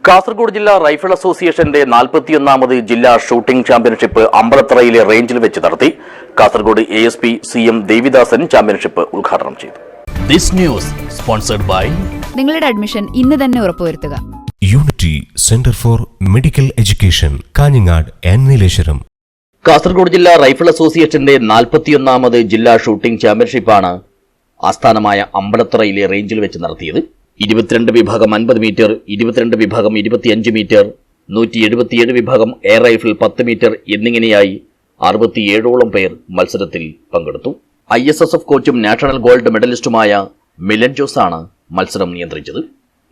കാസർഗോഡ് ജില്ലാ റൈഫിൾ അസോസിയേഷന്റെ 41ാമത് ജില്ലാ ഷൂട്ടിംഗ് ചാമ്പ്യൻഷിപ്പ് അമ്പലത്തറയിലെ റേഞ്ചിൽ വെച്ച് നടത്തി. Kasaragod ASP CM Devidasan championship ഉദ്ഘാടനം ചെയ്തു. ദിസ് ന്യൂസ് സ്പോൺസർഡ് ബൈ നിങ്ങളുടെ അഡ്മിഷൻ ഇന്ന് തന്നെ ഉറപ്പുവരുത്തുക. Unity centre for medical education, Kanhangad and Nileshwaram. Kasaragod ജില്ലാ റൈഫിൾ അസോസിയേഷന്റെ 41ാമത് ജില്ലാ ഷൂട്ടിംഗ് ചാമ്പ്യൻഷിപ്പാണ് ആസ്ഥാനമായ അമ്പലത്തറയിലെ റേഞ്ചിൽ വെച്ച് നടത്തിയത്. 22 വിഭാഗം 50 മീറ്റർ, 22 വിഭാഗം 25 മീറ്റർ, 177 വിഭാഗം എയർ റൈഫിൾ 10 മീറ്റർ എന്നിങ്ങനെയായി 67ഓളം പേർ മത്സരത്തിൽ പങ്കെടുത്തു. ISSF കോച്ചും നാഷണൽ ഗോൾഡ് മെഡലിസ്റ്റുമായ മിലൻ ജോസാണ് മത്സരം നിയന്ത്രിച്ചത്.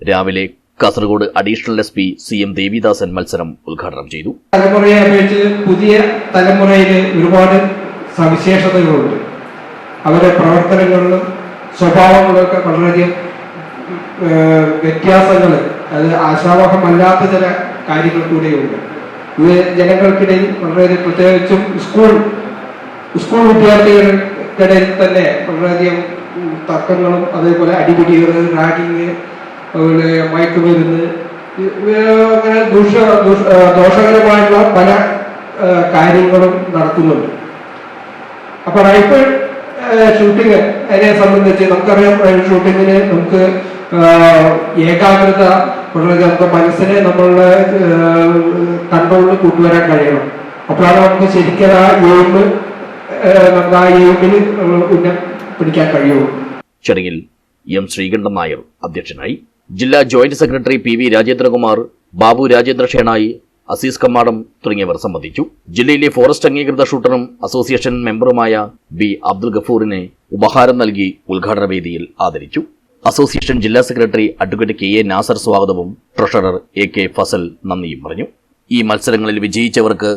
രാവിലെ Kasaragod additional SP CM Devidasan മത്സരം ഉദ്ഘാടനം ചെയ്തു. തലമുറയെ അപേക്ഷിച്ച് പുതിയ തലമുറയിൽ ഒരുപാട് സവിശേഷതകളുണ്ട്. അവരുടെ പ്രവർത്തനങ്ങളിലും സ്വഭാവങ്ങളൊക്കെ വളരെയധികം വ്യത്യാസങ്ങൾ, അത് ആശാവഹമല്ലാത്ത ചില കാര്യങ്ങൾ കൂടെയുണ്ട്. ഇത് ജനങ്ങൾക്കിടയിൽ വളരെയധികം, പ്രത്യേകിച്ചും സ്കൂൾ വിദ്യാർത്ഥികൾക്കിടയിൽ തന്നെ വളരെയധികം തർക്കങ്ങളും, അതേപോലെ അടിപിടികൾ, റാഗിങ്, അതുപോലെ മയക്കുമരുന്ന്, അങ്ങനെ ദോഷകരമായിട്ടുള്ള പല കാര്യങ്ങളും നടക്കുന്നുണ്ട്. അപ്പൊ റൈഫിൾ ഷൂട്ടിങ് അതിനെ സംബന്ധിച്ച് നമുക്കറിയാം, റൈഫിൾ ഷൂട്ടിങ്ങിന് നമുക്ക് ഏകാഗ്രത, വളരെ നമുക്ക് മനസ്സിനെ നമ്മളുടെ കൺട്രോളിൽ കൊണ്ടുവരാൻ കഴിയണം. അപ്പോഴാണ് നമുക്ക് ശരിക്കും നമുക്ക് ആ എയിമിൽ ഉന്നം പിടിക്കാൻ കഴിയുള്ളൂ. ചടങ്ങിൽ M ശ്രീകണ്ഠൻ നായർ അധ്യക്ഷനായി. ജില്ലാ joint secretary PV Rajendrakumar, Babu Rajendra Shenoy, Azeez Kammadam തുടങ്ങിയവർ സംബന്ധിച്ചു. ജില്ലയിലെ ഫോറസ്റ്റ് അംഗീകൃത ഷൂട്ടറും അസോസിയേഷൻ മെമ്പറുമായ B അബ്ദുൽ ഗഫൂറിനെ ഉപഹാരം നൽകി ഉദ്ഘാടന വേദിയിൽ ആദരിച്ചു. അസോസിയേഷൻ ജില്ലാ സെക്രട്ടറി അഡ്വക്കേറ്റ് KA നാസർ സ്വാഗതവും ട്രഷറർ AK ഫസൽ നന്ദിയും പറഞ്ഞു. ഈ മത്സരങ്ങളിൽ വിജയിച്ചവർക്ക്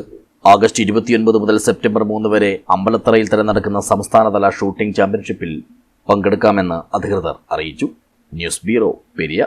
ആഗസ്റ്റ് 29 മുതൽ സെപ്റ്റംബർ 3 വരെ അമ്പലത്തറയിൽ തന്നെ നടക്കുന്ന സംസ്ഥാനതല ഷൂട്ടിംഗ് ചാമ്പ്യൻഷിപ്പിൽ പങ്കെടുക്കാമെന്ന് അധികൃതർ അറിയിച്ചു. News bureau, Periya.